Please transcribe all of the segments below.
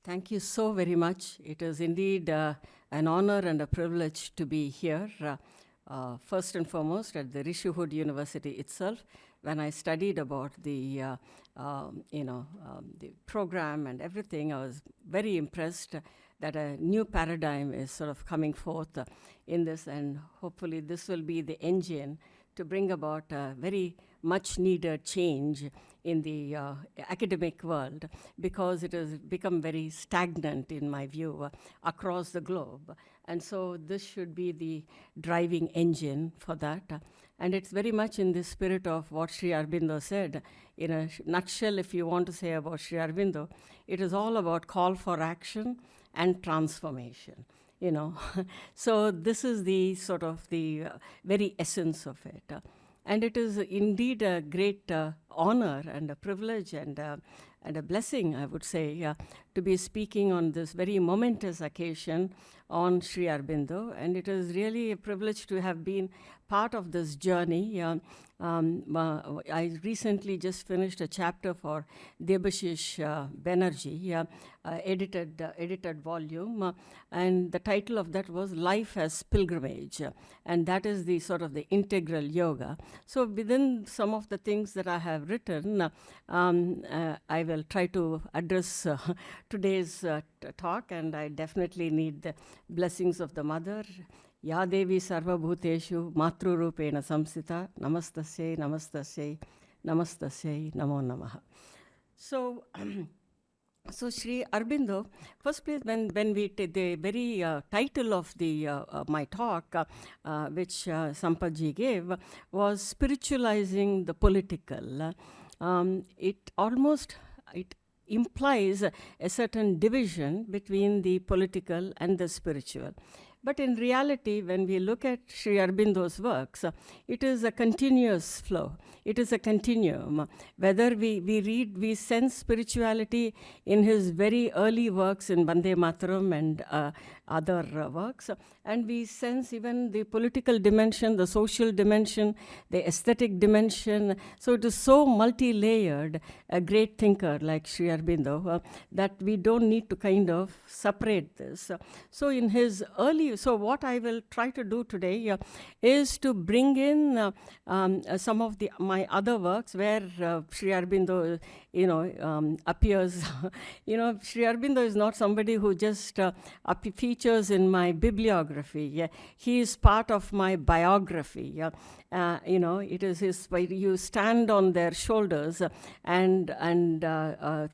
Thank you so very much. It is indeed an honor and a privilege to be here. First and foremost, at the Rishihood University itself, when I studied about the, the program and everything, I was very impressed that a new paradigm is sort of coming forth in this, and hopefully this will be the engine to bring about a very much needed change in the academic world, because it has become very stagnant, in my view, across the globe. And so this should be the driving engine for that. And it's very much in the spirit of what Sri Aurobindo said. In a nutshell, if you want to say about Sri Aurobindo, it is all about call for action and transformation. So this is the sort of the very essence of it. And it is indeed a great honor and a privilege and a blessing, I would say, to be speaking on this very momentous occasion on Sri Aurobindo. And it is really a privilege to have been part of this journey. I recently just finished a chapter for Debashish Banerjee, edited volume, and the title of that was Life as Pilgrimage, and that is the sort of the integral yoga. So within some of the things that I have written, I will try to address today's talk, and I definitely need the blessings of the Mother. Ya Devi Sarva Bhuteshu Matru Rupena Samsita Namastasye Namastasye Namastasye Namo Namaha. So, so Sri Aurobindo, first place when we did the very title of the my talk, which Sampaji gave, was Spiritualizing the Political. It implies a certain division between the political and the spiritual. But in reality, when we look at Sri Aurobindo's works, it is a continuous flow. It is a continuum. Whether we sense spirituality in his very early works in Vande Mataram and other works, and we sense even the political dimension, the social dimension, the aesthetic dimension. So it is so multi-layered, a great thinker like Sri Aurobindo, that we don't need to kind of separate this. So in his early, so what I will try to do today is to bring in some of my other works where Sri Aurobindo, appears. Sri Aurobindo is not somebody who just features in my bibliography. Yeah. He is part of my biography. Yeah. It is his. You stand on their shoulders and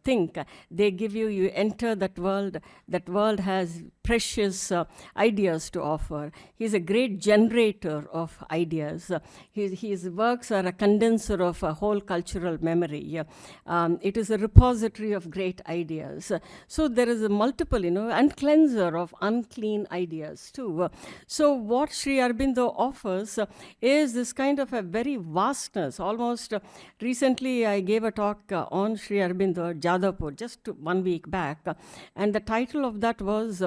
think. They give you. You enter that world. That world has precious ideas to offer. He's a great generator of ideas. His works are a condenser of a whole cultural memory. It is a repository of great ideas. So there is a multiple, and cleanser of unclean ideas too. So what Sri Aurobindo offers is this kind of a very vastness. Almost recently I gave a talk on Sri Aurobindo at Jadavpur just 1 week back, and the title of that was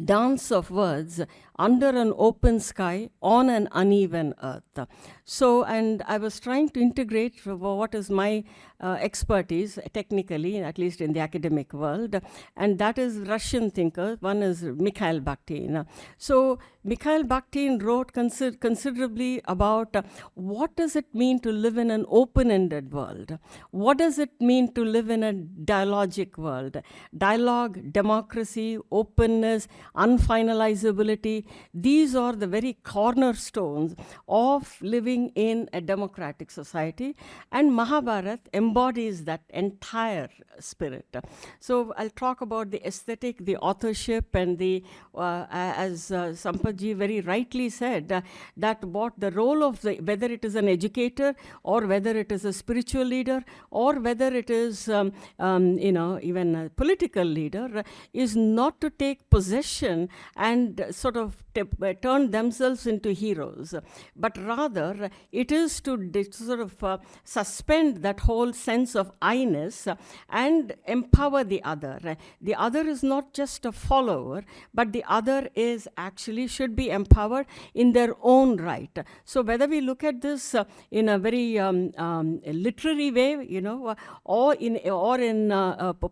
Dance of Words Under an Open Sky on an Uneven Earth. So, and I was trying to integrate what is my expertise technically, at least in the academic world, and that is Russian thinkers. One is Mikhail Bakhtin. So Mikhail Bakhtin wrote considerably about what does it mean to live in an open-ended world? What does it mean to live in a dialogic world? Dialogue, democracy, openness, unfinalizability, these are the very cornerstones of living in a democratic society, and Mahabharata embodies that entire spirit. So I'll talk about the aesthetic, the authorship, and the, as Sampaji very rightly said, that what the role of whether it is an educator or whether it is a spiritual leader or whether it is, even a political leader, is not to take possession aggression and sort of turn themselves into heroes, but rather it is to sort of suspend that whole sense of I-ness and empower the other. The other is not just a follower, but the other is actually should be empowered in their own right. So whether we look at this in a very literary way, or in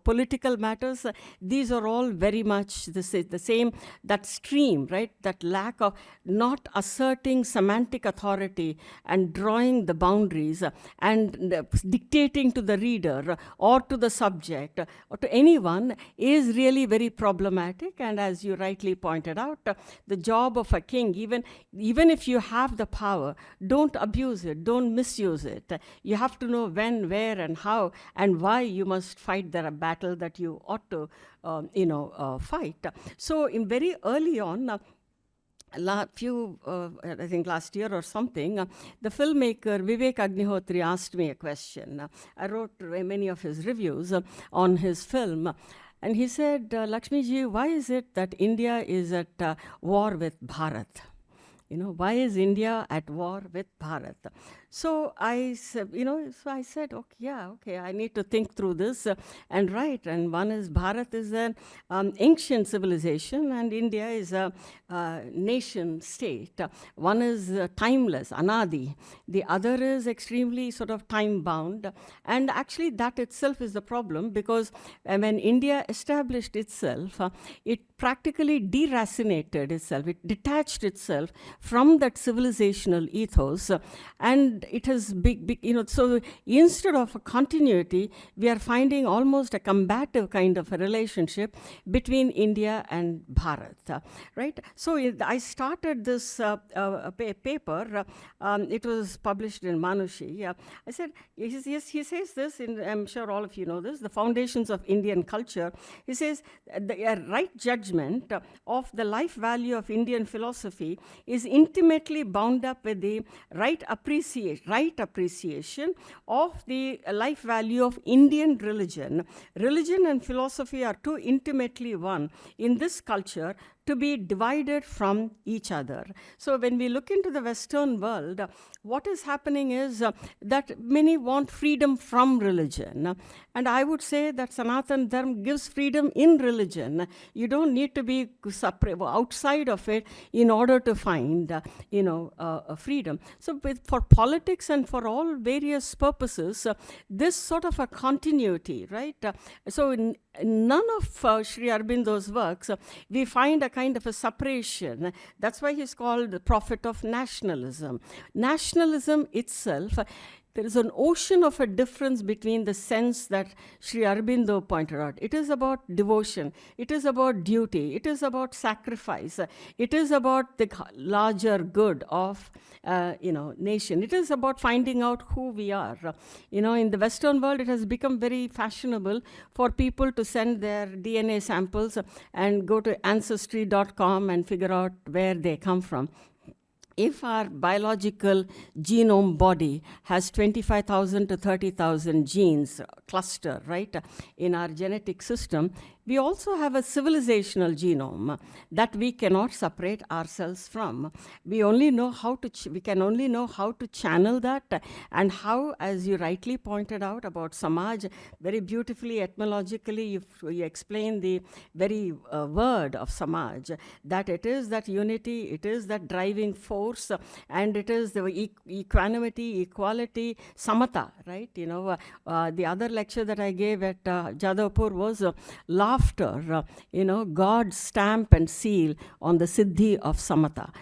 political matters, these are all very much the same, that stream, right? That lack of not asserting semantic authority and drawing the boundaries and dictating to the reader or to the subject or to anyone is really very problematic. And as you rightly pointed out, the job of a king, even if you have the power, don't abuse it, don't misuse it. You have to know when, where, and how, and why you must fight the battle that you ought to fight. So in very early on, I think last year or something, the filmmaker Vivek Agnihotri asked me a question. I wrote many of his reviews on his film. And he said, Lakshmi ji, why is it that India is at war with Bharat? Why is India at war with Bharat? So I said, okay, I need to think through this and write. And one is Bharat is an ancient civilization, and India is a nation state. One is timeless, anadi. The other is extremely sort of time-bound. And actually that itself is the problem, because when India established itself, it practically deracinated itself. It detached itself from that civilizational ethos, and it has so instead of a continuity, we are finding almost a combative kind of a relationship between India and Bharat, right? So I started this paper. It was published in Manushi. I said, he says this, I'm sure all of you know this, the foundations of Indian culture. He says, the right judgment of the life value of Indian philosophy is intimately bound up with the right appreciation of the life value of Indian religion. Religion and philosophy are too intimately one in this culture to be divided from each other. So when we look into the Western world, what is happening is that many want freedom from religion. And I would say that Sanatana Dharma gives freedom in religion. You don't need to be outside of it in order to find, freedom. So for politics and for all various purposes, this sort of a continuity, right? So in none of Sri Aurobindo's works, we find a kind of a separation. That's why he's called the prophet of nationalism. Nationalism itself, there is an ocean of a difference between the sense that Sri Aurobindo pointed out. It is about devotion. It is about duty. It is about sacrifice. It is about the larger good of, nation. It is about finding out who we are. In the Western world, it has become very fashionable for people to send their DNA samples and go to ancestry.com and figure out where they come from. If our biological genome body has 25,000 to 30,000 genes cluster, right, in our genetic system, we also have a civilizational genome that we cannot separate ourselves from. We can only know how to channel that, and how, as you rightly pointed out about Samaj, very beautifully etymologically you explain the very word of Samaj, that it is that unity, it is that driving force, and it is the equanimity, equality, samata, right? The other lecture that I gave at Jadavpur was laughter, God's stamp and seal on the siddhi of samatha.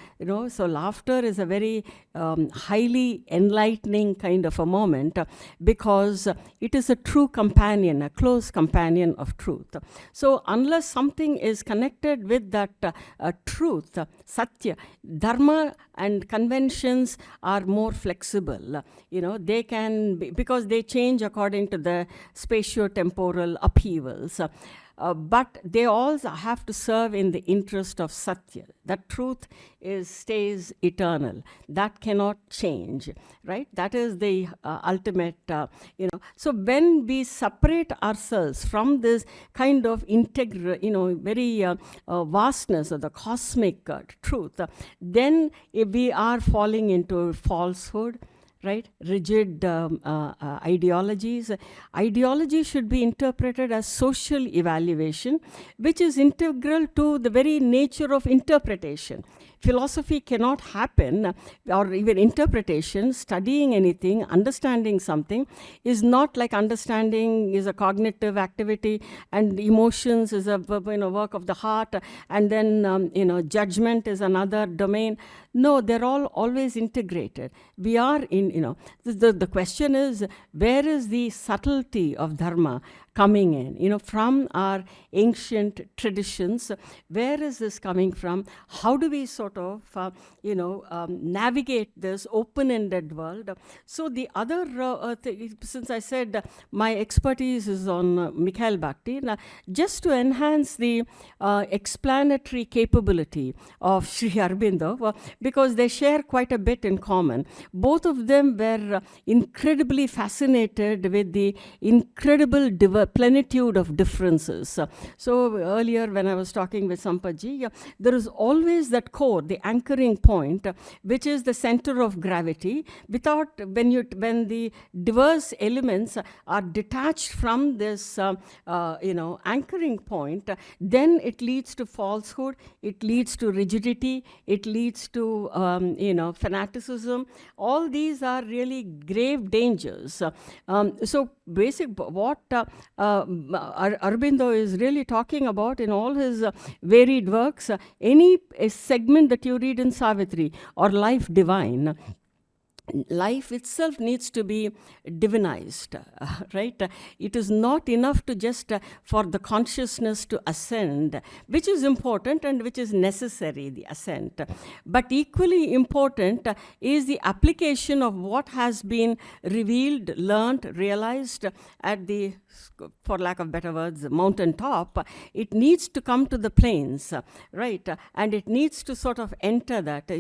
So laughter is a very highly enlightening kind of a moment, because it is a true companion, a close companion of truth. So unless something is connected with that truth, satya, dharma and conventions are more flexible. They can be, because they change according to the spatio-temporal upheavals. but they all have to serve in the interest of Satya. That truth stays eternal. That cannot change, right? That is the ultimate, So when we separate ourselves from this kind of integral, very vastness of the cosmic truth, then we are falling into falsehood, right? Rigid ideologies. Ideology should be interpreted as social evaluation, which is integral to the very nature of interpretation. Philosophy cannot happen, or even interpretation, studying anything, understanding something, is not like understanding is a cognitive activity and emotions is a work of the heart, and then judgment is another domain. No, they're all always integrated. We are in, the question is, where is the subtlety of Dharma coming in, from our ancient traditions? Where is this coming from? How do we sort of, navigate this open-ended world? So the other, since I said my expertise is on Mikhail Bhakti, just to enhance the explanatory capability of Sri Aurobindo, because they share quite a bit in common. Both of them were incredibly fascinated with the incredible plenitude of differences. So earlier when I was talking with Sampaji, there is always that core, the anchoring point, which is the center of gravity. Without, when the diverse elements are detached from this, anchoring point, then it leads to falsehood, it leads to rigidity, it leads to, fanaticism. All these are really grave dangers. So what Aurobindo is really talking about in all his varied works, any segment that you read in Savitri or Life Divine, life itself needs to be divinized, right? It is not enough to just for the consciousness to ascend, which is important and which is necessary, the ascent. But equally important is the application of what has been revealed, learnt, realized at the, for lack of better words, mountaintop. It needs to come to the plains, right? And it needs to sort of enter that.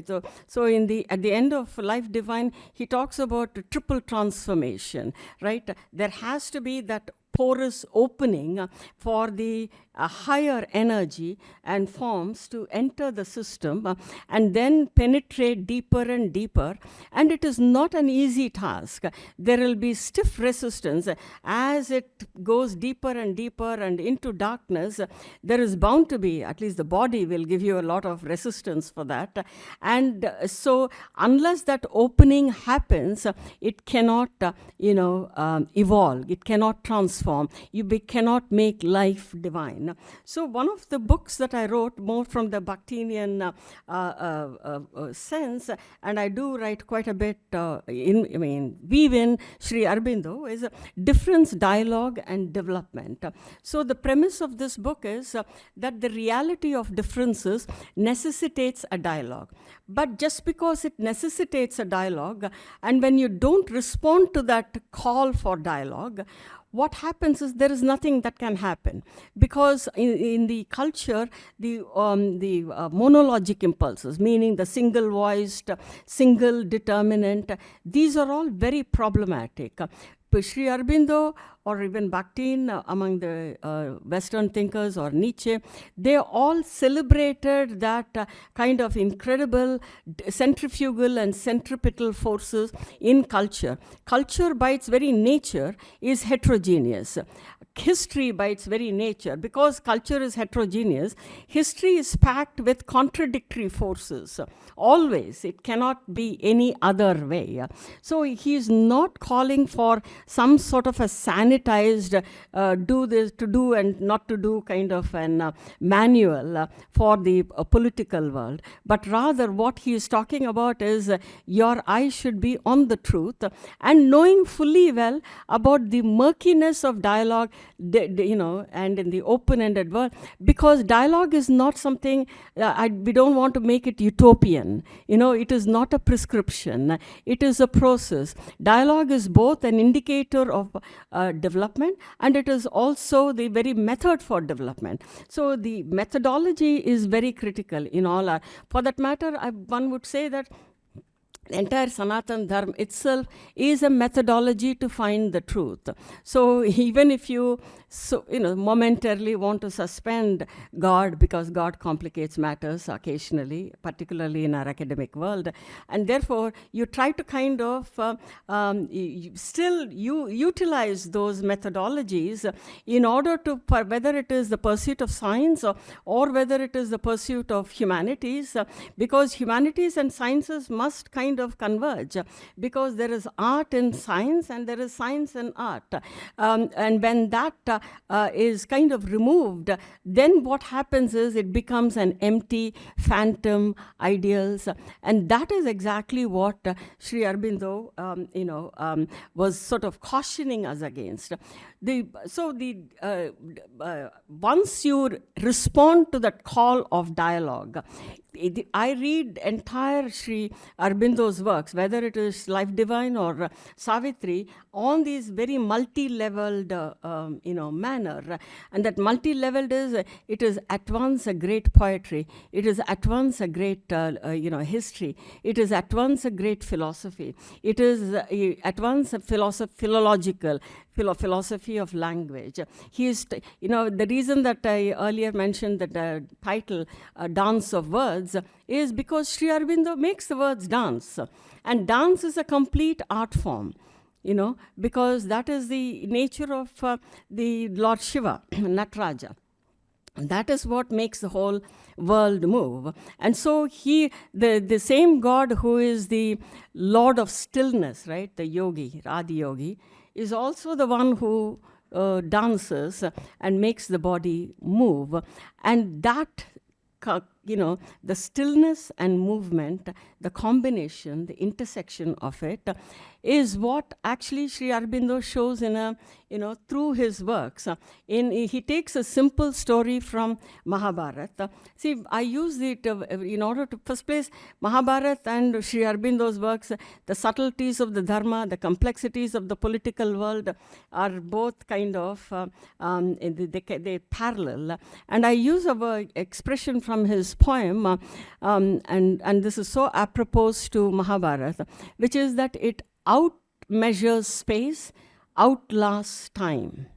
So at the end of Life Divine, he talks about triple transformation, right? There has to be that porous opening for the higher energy and forms to enter the system and then penetrate deeper and deeper. And it is not an easy task. There will be stiff resistance as it goes deeper and deeper and into darkness. There is bound to be, at least the body will give you a lot of resistance for that. And so unless that opening happens, it cannot, evolve. It cannot transform. You cannot make life divine. So one of the books that I wrote, more from the Bhaktinian sense, and I do write quite a bit, weave in Sri Aurobindo, is difference, dialogue, and development. So the premise of this book is that the reality of differences necessitates a dialogue. But just because it necessitates a dialogue, and when you don't respond to that call for dialogue, what happens is there is nothing that can happen, because in the culture, the monologic impulses, meaning the single-voiced, single determinant, these are all very problematic. Sri Aurobindo or even Bakhtin among the Western thinkers, or Nietzsche, they all celebrated that kind of incredible centrifugal and centripetal forces in culture. Culture by its very nature is heterogeneous. History by its very nature, because culture is heterogeneous, history is packed with contradictory forces. Always. It cannot be any other way. So he is not calling for some sort of a sanitized do this, to do and not to do kind of an manual for the political world. But rather what he is talking about is your eye should be on the truth and knowing fully well about the murkiness of dialogue and in the open-ended world, because dialogue is not something, we don't want to make it utopian. It is not a prescription. It is a process. Dialogue is both an indicator of development, and it is also the very method for development. So the methodology is very critical in all our, for that matter, one would say that the entire Sanatana Dharma itself is a methodology to find the truth. So even if you momentarily want to suspend God, because God complicates matters occasionally, particularly in our academic world, and therefore you try to kind of you utilize those methodologies in order to, whether it is the pursuit of science or whether it is the pursuit of humanities, because humanities and sciences must kind of converge, because there is art in science and there is science in art. And when that is kind of removed, then what happens is it becomes an empty phantom ideals, and that is exactly what Sri Aurobindo was sort of cautioning us against. Once you respond to that call of dialogue, I read entire Sri Aurobindo's works, whether it is Life Divine or Savitri, on these very multi-leveled manner. And that multi-leveled is, it is at once a great poetry, it is at once a great history, it is at once a great philosophy, it is at once a philological philosophy of language. He is, the reason that I earlier mentioned that the title, Dance of Words, is because Sri Aurobindo makes the words dance. And dance is a complete art form, because that is the nature of the Lord Shiva, Nataraja. That is what makes the whole world move. And so the same God who is the Lord of stillness, right, the yogi, Adi Yogi, is also the one who dances and makes the body move. And that, the stillness and movement, the combination, the intersection of it, is what actually Sri Aurobindo shows through his works. He takes a simple story from Mahabharata. See, I use it in order to, first place, Mahabharata and Sri Aurobindo's works, the subtleties of the Dharma, the complexities of the political world are both kind of, they parallel. And I use an expression from his poem, and this is so apropos to Mahabharata, which is that it outmeasures space, outlasts time.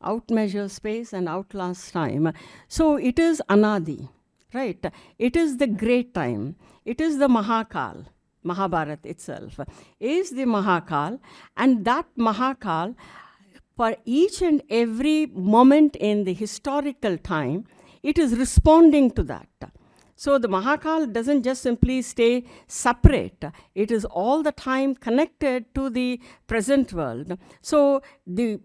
Outmeasures space and outlasts time. So it is Anadi, right? It is the great time. It is the Mahakal. Mahabharata itself is the Mahakal, and that Mahakal, for each and every moment in the historical time, it is responding to that. So the Mahakal doesn't just simply stay separate. It is all the time connected to the present world. So the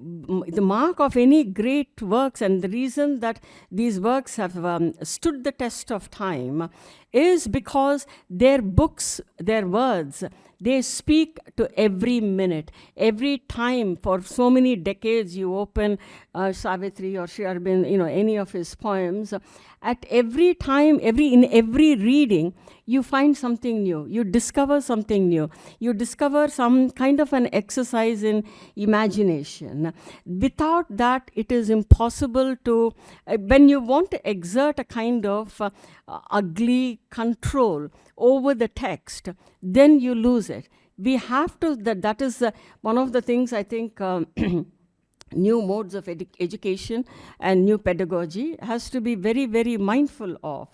mark of any great works, and the reason that these works have stood the test of time, is because their books, their words, they speak to every minute, every time. For so many decades, you open Savitri or Sri Aurobindo, any of his poems. At every time, in every reading, you find something new. You discover something new. You discover some kind of an exercise in imagination. Without that, it is impossible to, when you want to exert a kind of ugly control over the text, then you lose it. We have to, that is one of the things I think new modes of education and new pedagogy has to be very, very mindful of,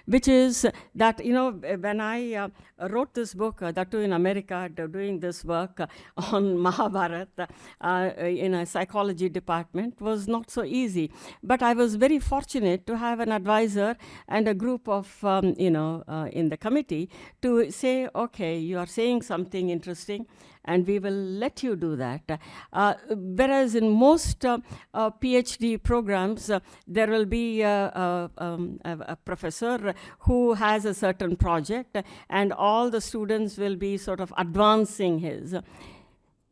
which is that, when I wrote this book, that too in America, doing this work on Mahabharata in a psychology department was not so easy. But I was very fortunate to have an advisor and a group of, in the committee to say, okay, you are saying something interesting, and we will let you do that. Whereas in most PhD programs, there will be a professor who has a certain project, and all the students will be sort of advancing his.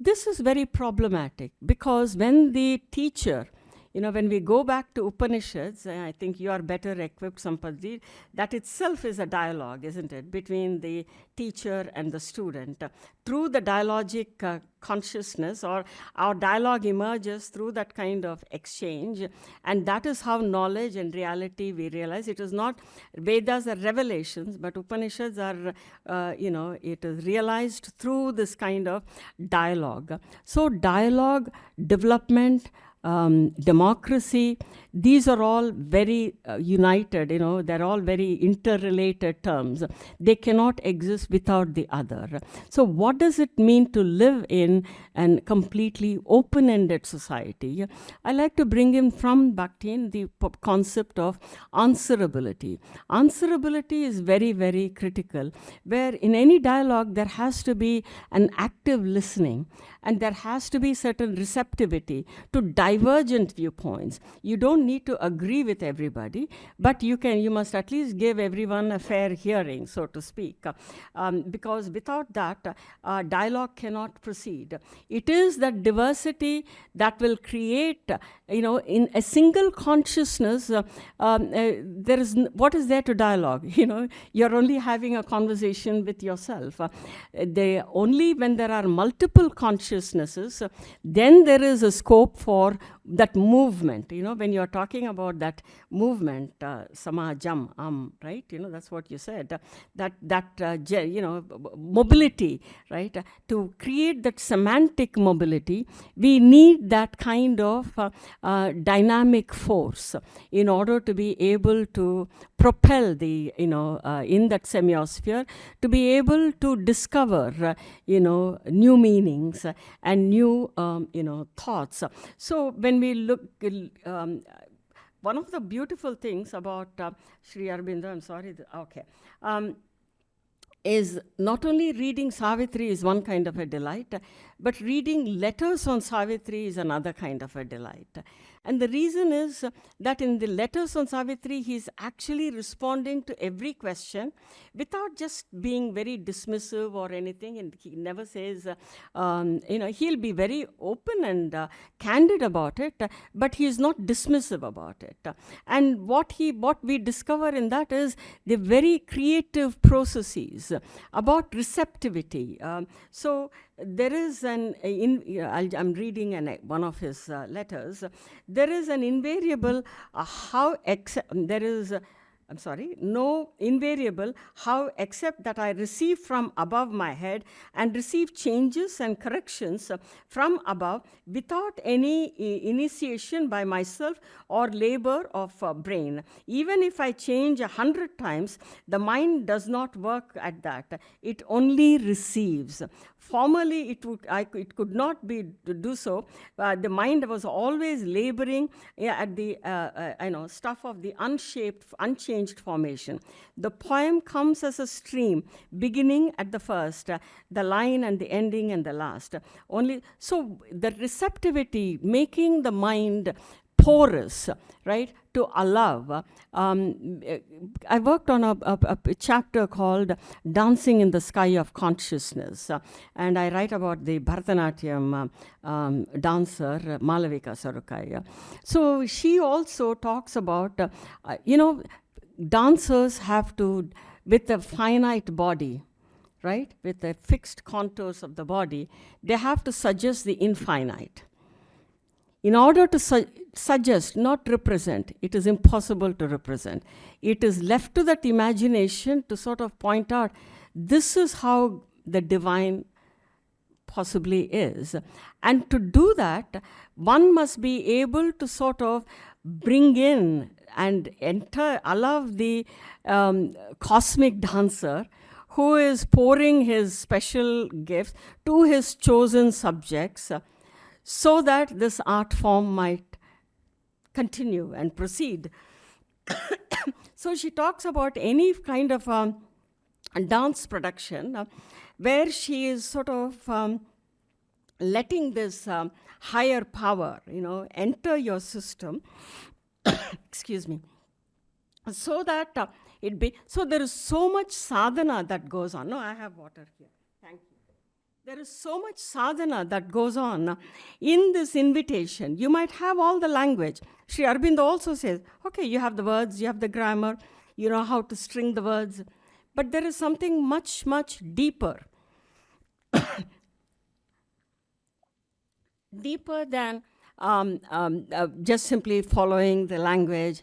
This is very problematic, because when the teacher When we go back to Upanishads, I think you are better equipped, Sampathi, that itself is a dialogue, isn't it, between the teacher and the student. Through the dialogic consciousness, or our dialogue emerges through that kind of exchange, and that is how knowledge and reality we realize. It is not, Vedas are revelations, but Upanishads are, it is realized through this kind of dialogue. So dialogue, development, democracy, these are all very united, they're all very interrelated terms. They cannot exist without the other. So what does it mean to live in a completely open-ended society? I like to bring in from Bakhtin the concept of answerability. Answerability is very, very critical, where in any dialogue there has to be an active listening, and there has to be certain receptivity to divergent viewpoints. You don't need to agree with everybody, but you must at least give everyone a fair hearing, so to speak, because without that, dialogue cannot proceed. It is that diversity that will create, in a single consciousness, what is there to dialogue? You're only having a conversation with yourself. Only when there are multiple consciousnesses, then there is a scope for that movement. When you're talking about that movement, samajam, right? That's what you said. Mobility, right? To create that semantic mobility, we need that kind of dynamic force in order to be able to propel the, in that semiosphere, to be able to discover, new meanings and new, thoughts. So when we look, one of the beautiful things about Sri Aurobindo, is not only reading Savitri is one kind of a delight, but reading letters on Savitri is another kind of a delight. And the reason is that in the letters on Savitri, he's actually responding to every question without just being very dismissive or anything. And he never says, he'll be very open and candid about it, but he's not dismissive about it. And what we discover in that is the very creative processes about receptivity. So there is I'm reading one of his letters. There is an invariable no invariable how except that I receive from above my head and receive changes and corrections from above without any initiation by myself or labor of brain. Even if I change 100 times, the mind does not work at that. It only receives. Formerly, it could not be to do so. The mind was always laboring at the stuff of the unchanged formation. The poem comes as a stream, beginning at the first, the line and the ending and the last. So the receptivity, making the mind porous, right, to allow. I worked on a chapter called Dancing in the Sky of Consciousness, and I write about the Bharatanatyam dancer, Malavika Sarukaya. So she also talks about, dancers have to, with a finite body, right, with the fixed contours of the body, they have to suggest the infinite. In order to suggest, not represent, it is impossible to represent. It is left to that imagination to sort of point out, this is how the divine possibly is. And to do that, one must be able to sort of bring in and allow the cosmic dancer who is pouring his special gifts to his chosen subjects, so that this art form might continue and proceed. So she talks about any kind of a dance production where she is sort of letting this higher power, enter your system, excuse me, so that so there is so much sadhana that goes on. No, I have water here. Thank you. There is so much sadhana that goes on in this invitation. You might have all the language. Sri Aurobindo also says, okay, you have the words, you have the grammar, you know how to string the words, but there is something much, much deeper. Deeper than just simply following the language.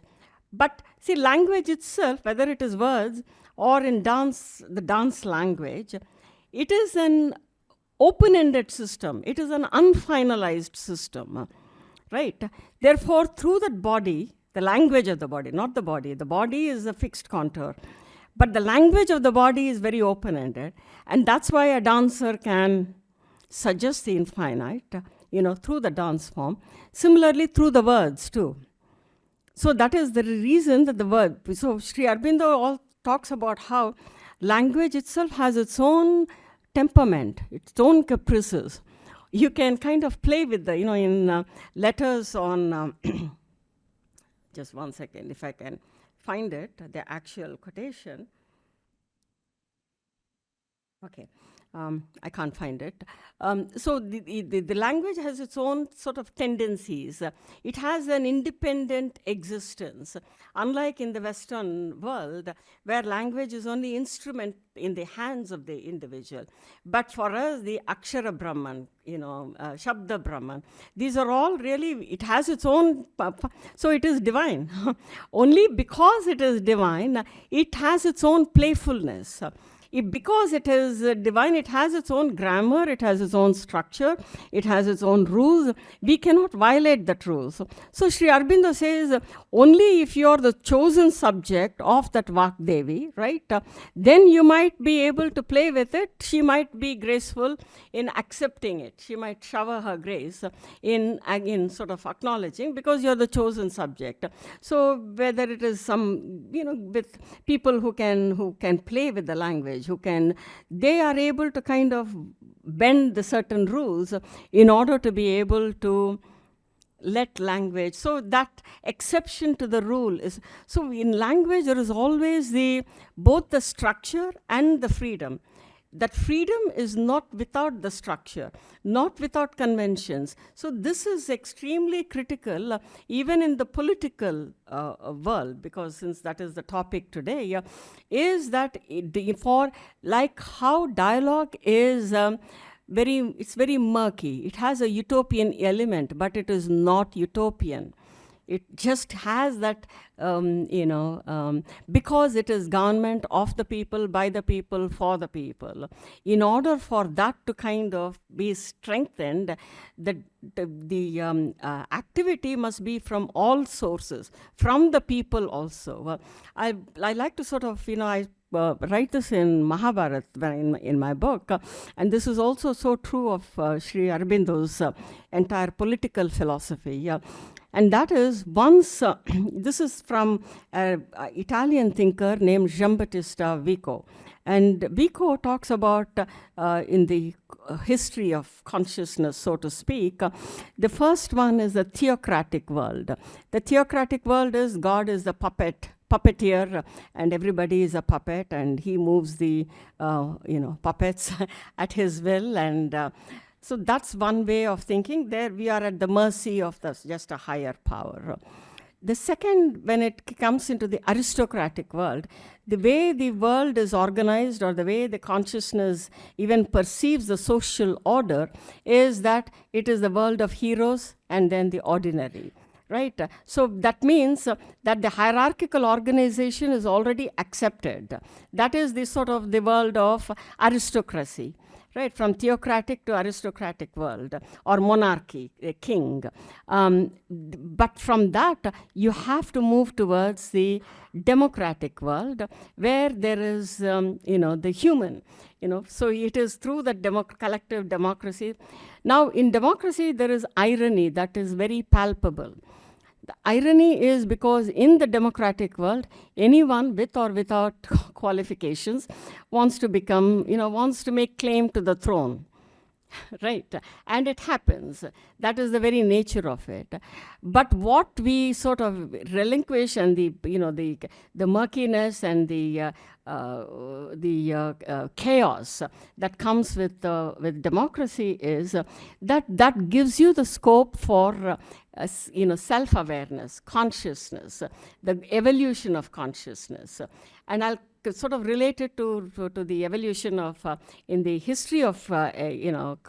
But see, language itself, whether it is words or in dance, the dance language, it is an open-ended system. It is an unfinalized system, right? Therefore, through that body, the language of the body is a fixed contour. But the language of the body is very open-ended. And that's why a dancer can suggest the infinite, through the dance form. Similarly, through the words too. So that is the reason that the word, so Sri Aurobindo all talks about how language itself has its own temperament, its own caprices. You can kind of play with the, in letters on, just one second, if I can find it, the actual quotation. Okay. I can't find it. So the language has its own sort of tendencies. It has an independent existence, unlike in the Western world, where language is only instrument in the hands of the individual. But for us, the Akshara Brahman, Shabda Brahman, these are all really, it has its own, so it is divine. Only because it is divine, it has its own playfulness. Because it is divine, it has its own grammar, it has its own structure, it has its own rules. We cannot violate that rules. So Sri Aurobindo says, only if you are the chosen subject of that Vakdevi, right, then you might be able to play with it. She might be graceful in accepting it. She might shower her grace in sort of acknowledging, because you're the chosen subject. So whether it is some, with people who can play with the language, they are able to kind of bend the certain rules in order to be able to let language. So that exception to the rule is, so in language there is always both the structure and the freedom. That freedom is not without the structure, not without conventions. So this is extremely critical, even in the political world, because since that is the topic today, is that for like how dialogue is it's very murky. It has a utopian element, but it is not utopian. It just has that, because it is government of the people, by the people, for the people. In order for that to kind of be strengthened, the activity must be from all sources, from the people also. I like to sort of, I write this in Mahabharat in my book, and this is also so true of Sri Aurobindo's entire political philosophy. And that is once, this is from an Italian thinker named Giambattista Vico. And Vico talks about, in the history of consciousness, so to speak, the first one is the theocratic world. The theocratic world is God is the puppeteer, and everybody is a puppet, and he moves the puppets at his will, and so that's one way of thinking. There we are at the mercy of just a higher power. The second, when it comes into the aristocratic world, the way the world is organized, or the way the consciousness even perceives the social order, is that it is the world of heroes and then the ordinary. Right? So that means that the hierarchical organization is already accepted. That is the sort of the world of aristocracy, right? From theocratic to aristocratic world, or monarchy, a king. But from that, you have to move towards the democratic world, where there is, the human. So it is through the collective democracy. Now, in democracy, there is irony that is very palpable. The irony is because in the democratic world, anyone with or without qualifications wants to become, wants to make claim to the throne. Right? And it happens. That is the very nature of it. But what we sort of relinquish, and the murkiness and the chaos that comes with democracy is that gives you the scope for self-awareness, consciousness, the evolution of consciousness. And I'll sort of relate it to the evolution of in the history of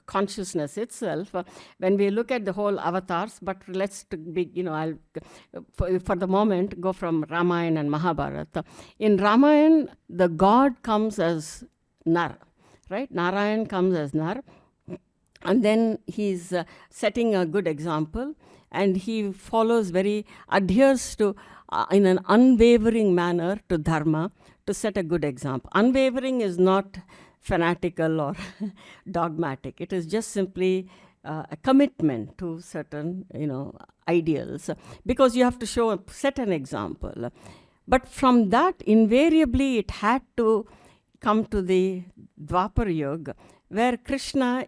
consciousness itself. When we look at the whole avatars, but let's I'll for the moment go from Ramayana and Mahabharata. In Ramayana, the god comes as Nar, right? Narayan comes as Nar, and then he's setting a good example, and he adheres to in an unwavering manner to Dharma, to set a good example. Unwavering is not fanatical or dogmatic. It is just simply a commitment to certain, ideals, because you have to set an example. But from that, invariably, it had to come to the Dwapar Yuga, where Krishna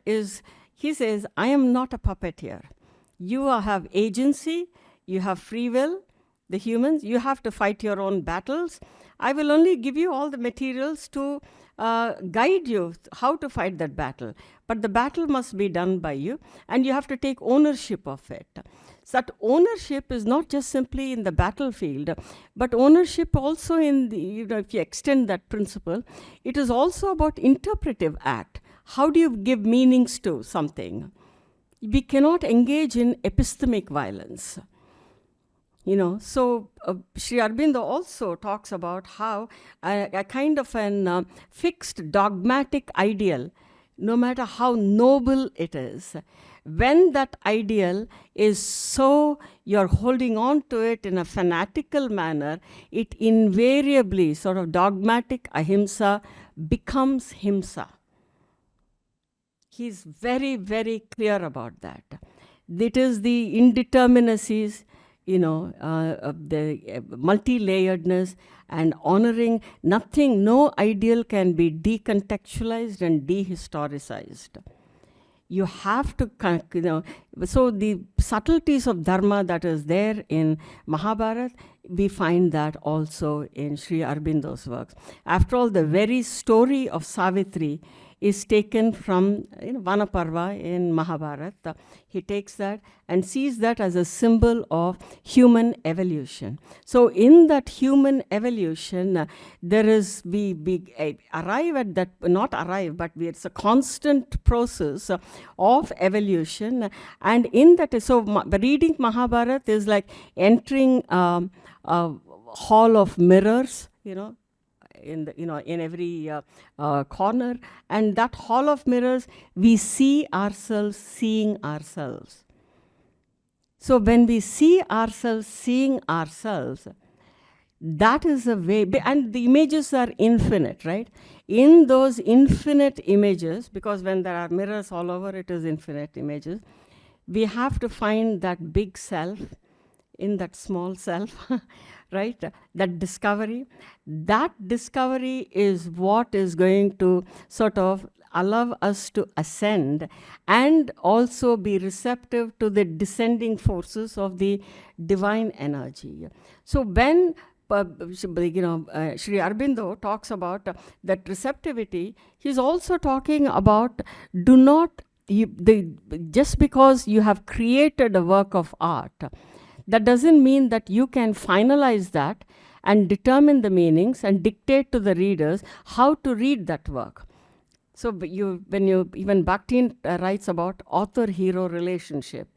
he says, I am not a puppeteer. You have agency, you have free will, the humans, you have to fight your own battles. I will only give you all the materials to guide you how to fight that battle. But the battle must be done by you, and you have to take ownership of it. So that ownership is not just simply in the battlefield, but ownership also in the, if you extend that principle, it is also about interpretive act. How do you give meanings to something? We cannot engage in epistemic violence. So Sri Aurobindo also talks about how a kind of an fixed dogmatic ideal, no matter how noble it is, when that ideal is so, you're holding on to it in a fanatical manner, it invariably, sort of dogmatic ahimsa, becomes himsa. He's very, very clear about that. It is the indeterminacies, of the multi-layeredness and honoring nothing, no ideal can be decontextualized and dehistoricized. You have to, so the subtleties of Dharma that is there in Mahabharata, we find that also in Sri Aurobindo's works. After all, the very story of Savitri is taken from Vanaparva in Mahabharata. He takes that and sees that as a symbol of human evolution. So in that human evolution, there is, we arrive at that, not arrive, but it's a constant process of evolution. And in that, so reading Mahabharata is like entering a hall of mirrors, in every corner, and that hall of mirrors, we see ourselves seeing ourselves. So when we see ourselves seeing ourselves, that is a way, and the images are infinite, right? In those infinite images, because when there are mirrors all over, it is infinite images, we have to find that big self in that small self, right? That discovery is what is going to sort of allow us to ascend and also be receptive to the descending forces of the divine energy. So when Sri Aurobindo talks about that receptivity, he's also talking about just because you have created a work of art, that doesn't mean that you can finalize that and determine the meanings and dictate to the readers how to read that work. So even Bakhtin writes about author-hero relationship.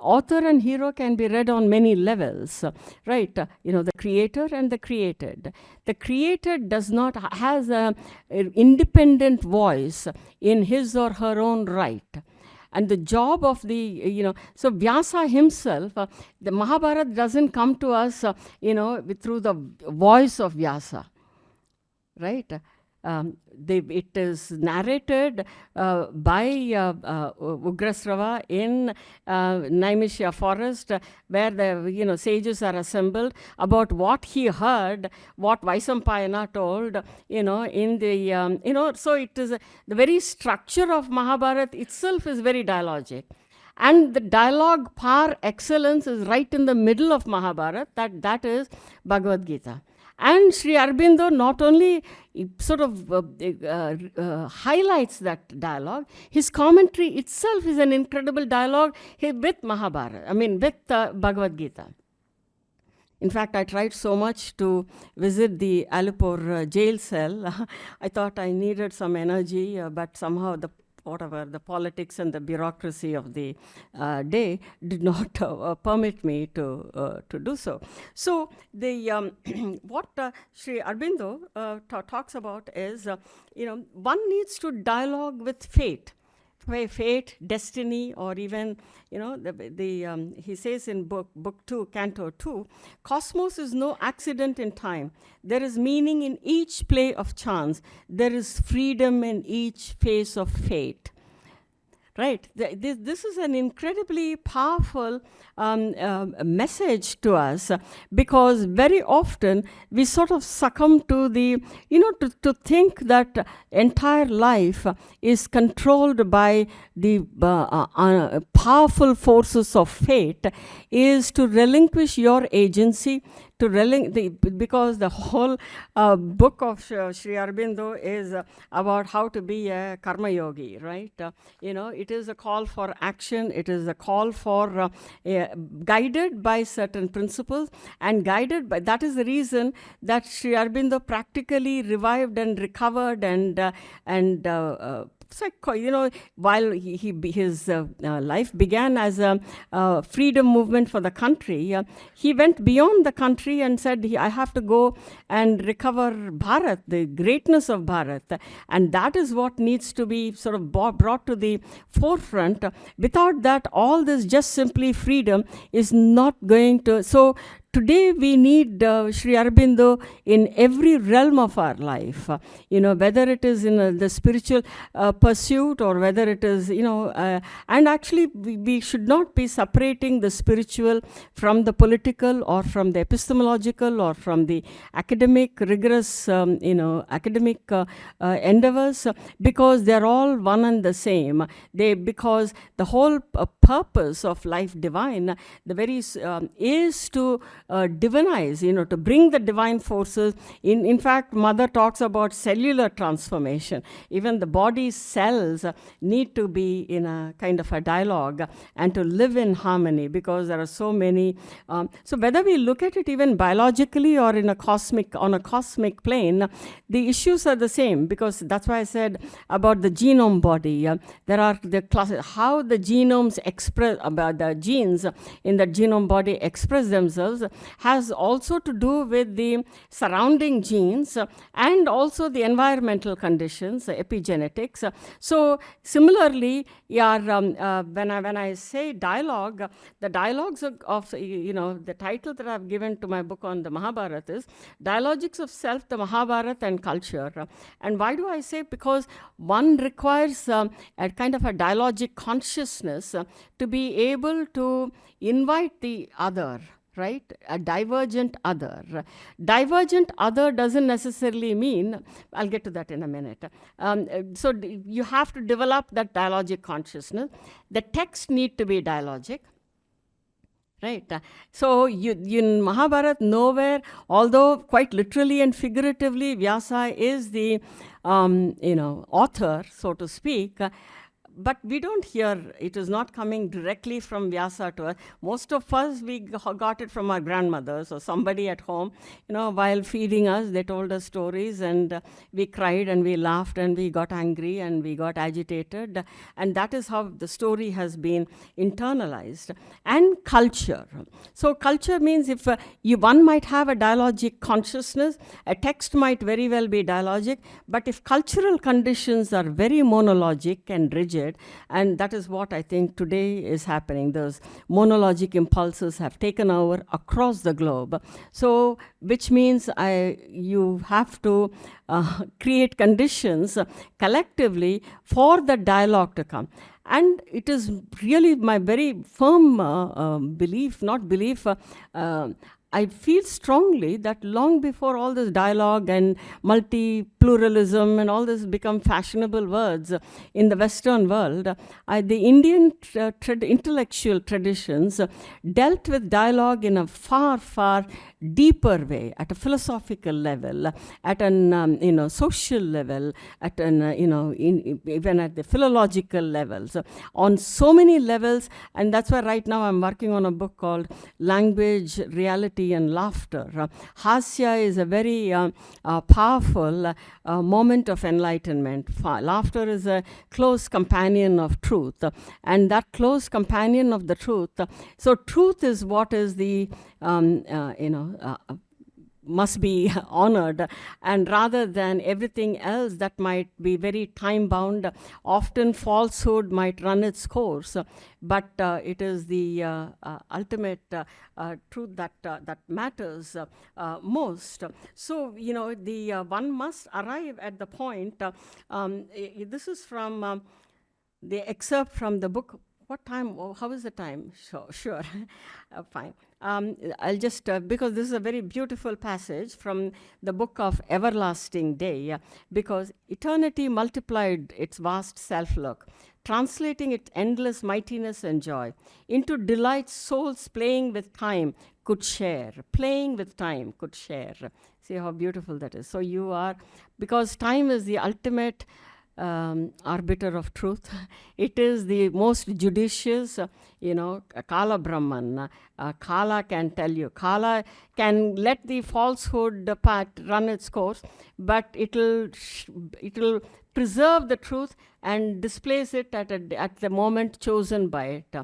Author and hero can be read on many levels, right? The creator and the created. The created has an independent voice in his or her own right. And the job of so Vyasa himself, the Mahabharata doesn't come to us, through the voice of Vyasa, right? It is narrated by Ugrasrava in Naimisha forest, where the sages are assembled about what he heard, what Vaisampayana told, in the so it is the very structure of Mahabharata itself is very dialogic. And the dialogue par excellence is right in the middle of Mahabharata, that is Bhagavad Gita. And Sri Aurobindo not only sort of highlights that dialogue, his commentary itself is an incredible dialogue with Mahabharata, with Bhagavad Gita. In fact, I tried so much to visit the Alipur jail cell. I thought I needed some energy, but somehow the politics and the bureaucracy of the day did not permit me to do so. So the what Sri Aurobindo talks about is, one needs to dialogue with fate. Fate, destiny, or even, he says in book 2, Canto 2, cosmos is no accident in time. There is meaning in each play of chance. There is freedom in each phase of fate. Right. This is an incredibly powerful message to us, because very often we sort of succumb to the, to think that entire life is controlled by the powerful forces of fate, is to relinquish your agency, because the whole book of Sri Aurobindo is about how to be a karma yogi, right? It is a call for action. It is a call for guided by certain principles, and guided by, that is the reason that Sri Aurobindo practically revived and recovered while his life began as a freedom movement for the country, he went beyond the country and said, I have to go and recover Bharat, the greatness of Bharat. And that is what needs to be sort of brought to the forefront. Without that, all this just simply freedom is not going to. So today we need Sri Aurobindo in every realm of our life, whether it is in the spiritual pursuit, or whether it is, and actually we should not be separating the spiritual from the political, or from the epistemological, or from the academic, rigorous, academic endeavors, because they're all one and the same. Because the whole purpose of life divine, the very is to divinize, to bring the divine forces. In fact, Mother talks about cellular transformation. Even the body's cells need to be in a kind of a dialogue and to live in harmony, because there are so many. So whether we look at it even biologically or on a cosmic plane, the issues are the same, because that's why I said about the genome body. There are the classes, how the genomes express, about the genes in the genome body express themselves, has also to do with the surrounding genes and also the environmental conditions, epigenetics. So similarly, when I say dialogue, the dialogues of the title that I've given to my book on the Mahabharata is Dialogics of Self, the Mahabharata and Culture. And why do I say? Because one requires a kind of a dialogic consciousness to be able to invite the other, right? A divergent other. Divergent other doesn't necessarily mean, I'll get to that in a minute. So you have to develop that dialogic consciousness. The text need to be dialogic. Right. So in Mahabharata, nowhere, although quite literally and figuratively, Vyasa is the author, so to speak. But we don't hear, it is not coming directly from Vyasa to us. Most of us, we got it from our grandmothers or somebody at home, while feeding us, they told us stories, and we cried and we laughed and we got angry and we got agitated. And that is how the story has been internalized. And culture. So culture means if one might have a dialogic consciousness, a text might very well be dialogic, but if cultural conditions are very monologic and rigid, and that is what I think today is happening. Those monologic impulses have taken over across the globe. So, which means you have to create conditions collectively for the dialogue to come. And it is really my very firm I feel strongly that long before all this dialogue and multi-pluralism and all this become fashionable words in the Western world, the Indian intellectual traditions dealt with dialogue in a far, far deeper way, at a philosophical level, at an social level, at an even at the philological levels, on so many levels. And that's why right now I'm working on a book called Language, Reality and Laughter. Hasya is a very powerful moment of enlightenment. Laughter is a close companion of truth, and that close companion of the truth. So truth is what is the must be honored, and rather than everything else that might be very time bound, often falsehood might run its course, but it is the ultimate truth that matters most. So the one must arrive at the point. This is from the excerpt from the book. What time? Oh, how is the time? Sure. Fine. I'll just, because this is a very beautiful passage from the book of Everlasting Day, because eternity multiplied its vast self-look, translating its endless mightiness and joy into delight souls playing with time could share. Playing with time could share. See how beautiful that is. So you are, because time is the ultimate arbiter of truth. It is the most judicious, Kala Brahman. Kala can tell you. Kala can let the falsehood part run its course, but it'll preserve the truth and displace it at the moment chosen by it.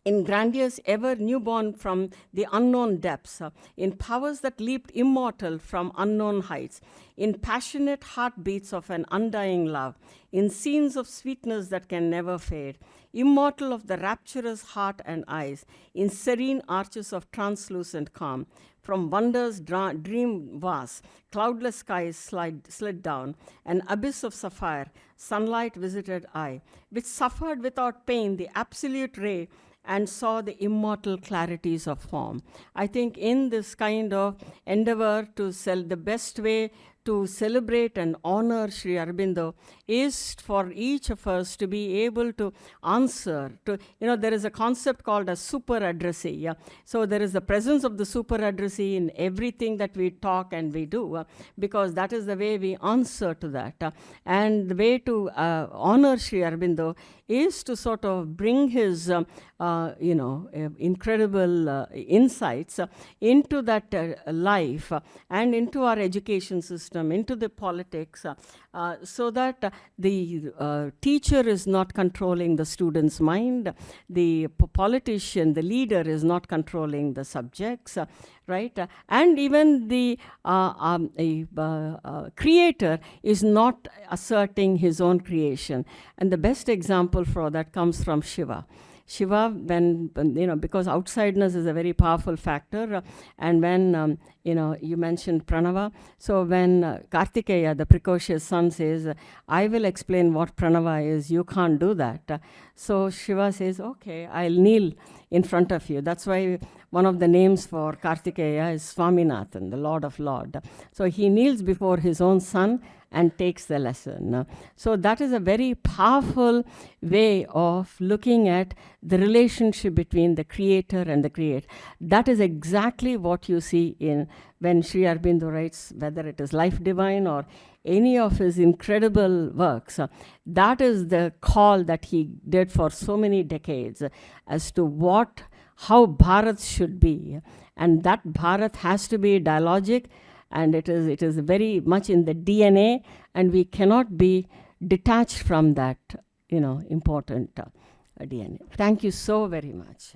In grandiose, ever newborn from the unknown depths, in powers that leaped immortal from unknown heights, in passionate heartbeats of an undying love, in scenes of sweetness that can never fade, immortal of the rapturous heart and eyes, in serene arches of translucent calm, from wonders dream vast, cloudless skies slid down, an abyss of sapphire, sunlight visited eye, which suffered without pain the absolute ray and saw the immortal clarities of form. I think in this kind of endeavor to the best way to celebrate and honor Sri Aurobindo is for each of us to be able to answer to, there is a concept called a super addressee. Yeah? So there is the presence of the super addressee in everything that we talk and we do, because that is the way we answer to that. And the way to honor Sri Aurobindo is to sort of bring his incredible insights into that life and into our education system, into the politics, so that the teacher is not controlling the student's mind, the politician, the leader is not controlling the subjects, right? And even the creator is not asserting his own creation. And the best example for that comes from Shiva. Shiva, when, because outsideness is a very powerful factor, and when, you mentioned Pranava, so when Kartikeya, the precocious son, says, I will explain what Pranava is, you can't do that. So Shiva says, okay, I'll kneel in front of you. That's why one of the names for Kartikeya is Swaminathan, the Lord of Lord. So he kneels before his own son and takes the lesson. So that is a very powerful way of looking at the relationship between the creator and the create. That is exactly what you see in when Sri Aurobindo writes, whether it is Life Divine or any of his incredible works. That is the call that he did for so many decades as to how Bharat should be. And that Bharat has to be dialogic, and it is very much in the DNA, and we cannot be detached from that, important DNA. Thank you so very much.